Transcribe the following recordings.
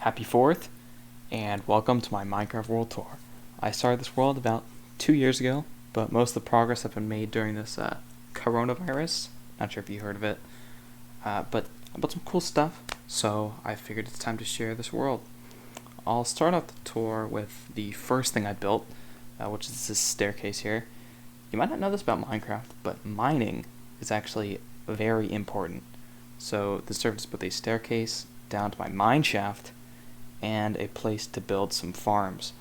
Happy 4th, and welcome to my Minecraft World Tour. I started this world about 2 years ago, but most of the progress has been made during this coronavirus. Not sure if you heard of it, but I built some cool stuff, so I figured it's time to share this world. I'll start off the tour with the first thing I built, which is this staircase here. You might not know this about Minecraft, but mining is actually very important. So this serves with a staircase down to my mine shaft and a place to build some farms.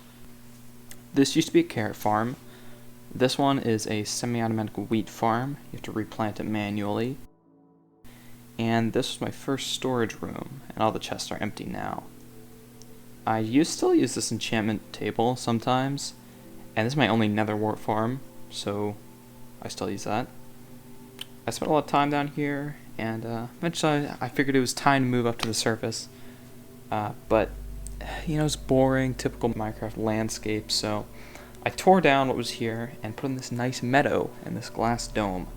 This used to be a carrot farm. This one is a semi-automatic wheat farm. You have to replant it manually. And this was my first storage room, and all the chests are empty now. I still use this enchantment table sometimes, and this is my only nether wart farm, so I still use that. I spent a lot of time down here, and eventually I figured it was time to move up to the surface. But it's boring, typical Minecraft landscape, so I tore down what was here and put in this nice meadow and this glass dome.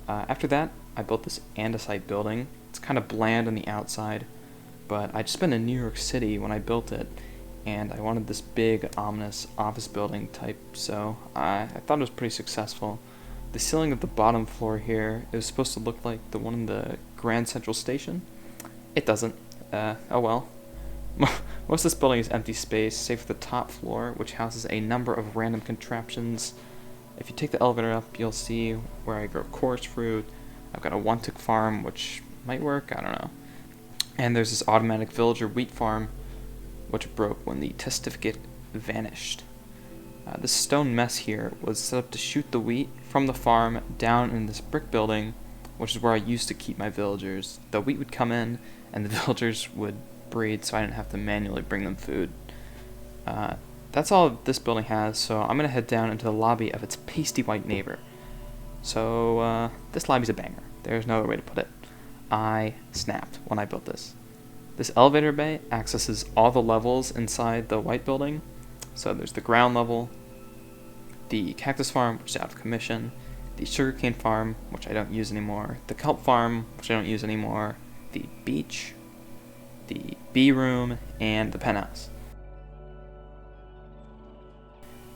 After that, I built this andesite building. It's kind of bland on the outside, but I'd just been in New York City when I built it, and I wanted this big, ominous office building type, so I thought it was pretty successful. The ceiling of the bottom floor here is supposed to look like the one in the Grand Central Station. It doesn't. Oh well. Most of this building is empty space, save for the top floor, which houses a number of random contraptions. If you take the elevator up, you'll see where I grow coarse fruit. I've got a one-tick farm, which might work, I don't know. And there's this automatic villager wheat farm, which broke when the testificate vanished. This stone mess here was set up to shoot the wheat from the farm down in this brick building, which is where I used to keep my villagers. The wheat would come in, and the villagers would breed, so I didn't have to manually bring them food. That's all this building has, so I'm going to head down into the lobby of its pasty white neighbor. So, this lobby's a banger. There's no other way to put it. I snapped when I built this. This elevator bay accesses all the levels inside the white building. So there's the ground level, the cactus farm, which is out of commission, the sugarcane farm, which I don't use anymore, the kelp farm, which I don't use anymore, the beach, the bee room, and the penthouse.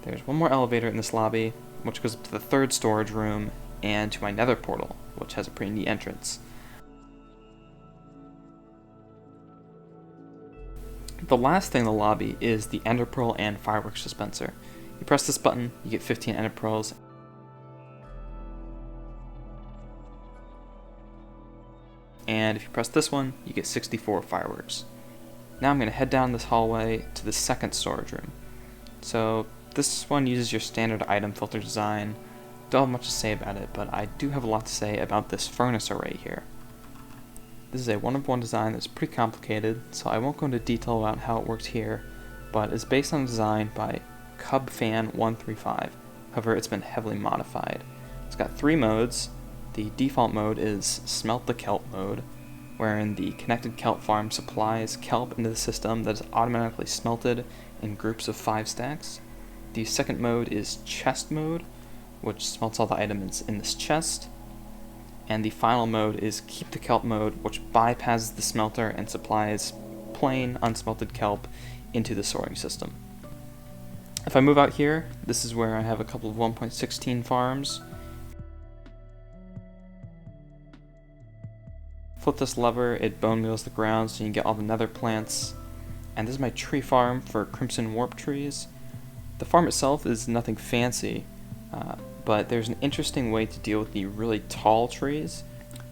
There's one more elevator in this lobby, which goes up to the third storage room and to my nether portal, which has a pretty neat entrance. The last thing in the lobby is the ender pearl and fireworks dispenser. You press this button, you get 15 ender pearls. And if you press this one, you get 64 fireworks. Now I'm going to head down this hallway to the second storage room. So this one uses your standard item filter design. Don't have much to say about it, but I do have a lot to say about this furnace array here. This is a one-of-one design that's pretty complicated, so I won't go into detail about how it works here, but it's based on a design by CubFan135. However, it's been heavily modified. It's got 3 modes. The default mode is Smelt the Kelp mode, wherein the connected kelp farm supplies kelp into the system that is automatically smelted in groups of 5 stacks. The second mode is Chest mode, which smelts all the items in this chest. And the final mode is Keep the Kelp mode, which bypasses the smelter and supplies plain, unsmelted kelp into the sorting system. If I move out here, this is where I have a couple of 1.16 farms. Flip this lever, it bone meals the ground so you can get all the nether plants. And this is my tree farm for crimson warp trees. The farm itself is nothing fancy, but there's an interesting way to deal with the really tall trees.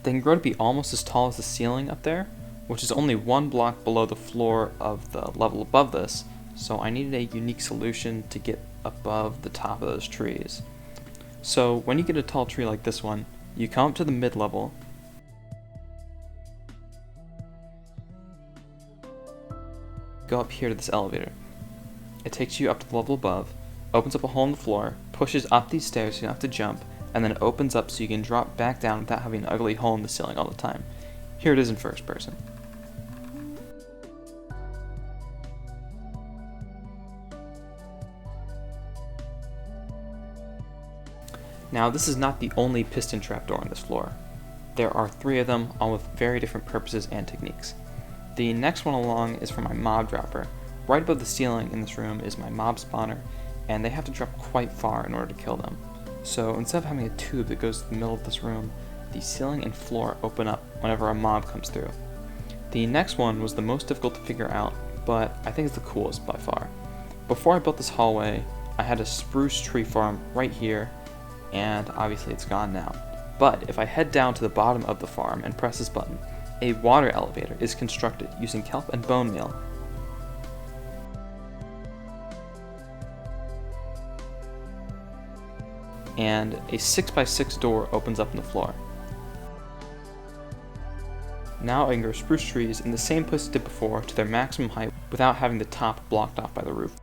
They can grow to be almost as tall as the ceiling up there, which is only 1 block below the floor of the level above this, so I needed a unique solution to get above the top of those trees. So when you get a tall tree like this one, you come up to the mid-level, go up here to this elevator. It takes you up to the level above, opens up a hole in the floor, pushes up these stairs so you don't have to jump, and then it opens up so you can drop back down without having an ugly hole in the ceiling all the time. Here it is in first person. Now this is not the only piston trapdoor on this floor. There are 3 of them, all with very different purposes and techniques. The next one along is for my mob dropper. Right above the ceiling in this room is my mob spawner, and they have to drop quite far in order to kill them. So instead of having a tube that goes to the middle of this room, the ceiling and floor open up whenever a mob comes through. The next one was the most difficult to figure out, but I think it's the coolest by far. Before I built this hallway, I had a spruce tree farm right here, and obviously it's gone now. But if I head down to the bottom of the farm and press this button, a water elevator is constructed using kelp and bone meal. And a 6x6 door opens up in the floor. Now I can grow spruce trees in the same place I did before to their maximum height without having the top blocked off by the roof.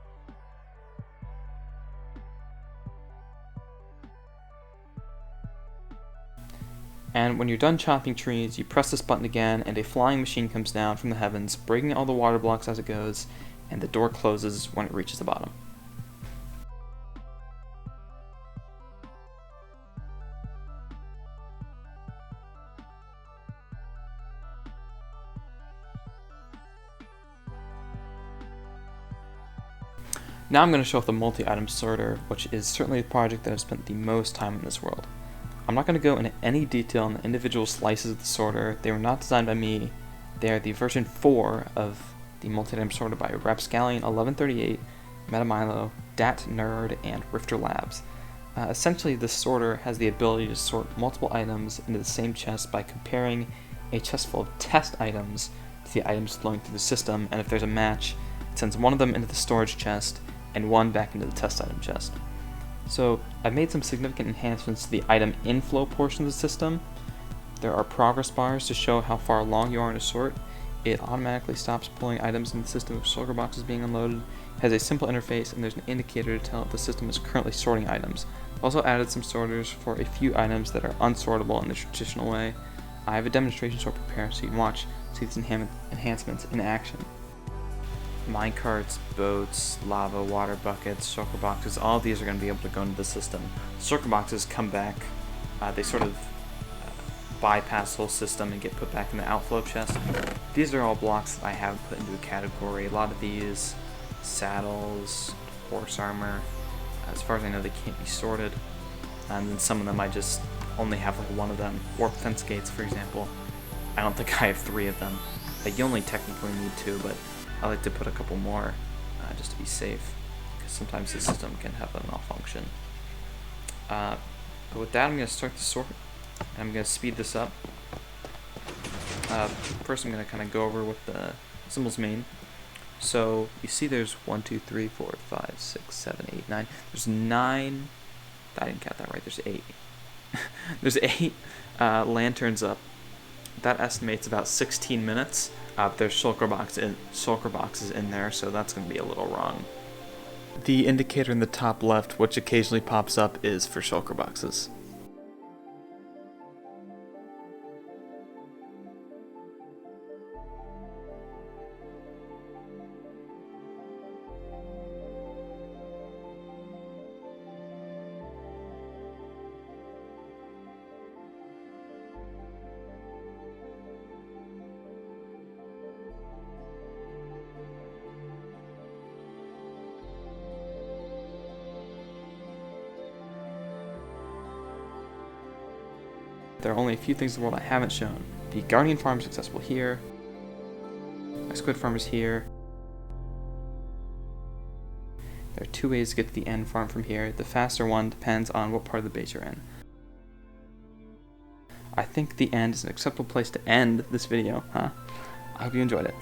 And when you're done chopping trees, you press this button again and a flying machine comes down from the heavens, breaking all the water blocks as it goes, and the door closes when it reaches the bottom. Now I'm going to show off the multi-item sorter, which is certainly the project that I've spent the most time in this world. I'm not going to go into any detail on the individual slices of the sorter. They were not designed by me. They are the version 4 of the multi-item sorter by Rapscallion 1138, Metamilo, Dat Nerd, and Rifter Labs. Essentially, this sorter has the ability to sort multiple items into the same chest by comparing a chest full of test items to the items flowing through the system, and if there's a match, it sends one of them into the storage chest and one back into the test item chest. So I've made some significant enhancements to the item inflow portion of the system. There are progress bars to show how far along you are in a sort. It automatically stops pulling items in the system if shulker box is being unloaded. It has a simple interface, and there's an indicator to tell if the system is currently sorting items. I've also added some sorters for a few items that are unsortable in the traditional way. I have a demonstration sort prepared so you can watch, see these enhancements in action. Minecarts, boats, lava, water buckets, shulker boxes, all of these are going to be able to go into the system. Shulker boxes come back, they sort of bypass the whole system and get put back in the outflow chest. These are all blocks that I haven't put into a category. A lot of these, saddles, horse armor, as far as I know they can't be sorted. And then some of them I just only have like one of them. Warp fence gates, for example. I don't think I have 3 of them. You only technically need 2, but I like to put a couple more just to be safe, because sometimes the system can have a malfunction. But with that, I'm going to start the sort. I'm going to speed this up. First, I'm going to kind of go over what the symbols mean. So you see there's 1, 2, 3, 4, 5, 6, 7, 8, 9. There's 9. I didn't count that right. There's 8. There's 8 lanterns up. That estimates about 16 minutes. There's shulker boxes in there, so that's going to be a little wrong. The indicator in the top left, which occasionally pops up, is for shulker boxes. There are only a few things in the world I haven't shown. The Guardian farm is accessible here. My squid farm is here. There are 2 ways to get to the end farm from here. The faster one depends on what part of the base you're in. I think the end is an acceptable place to end this video, huh? I hope you enjoyed it.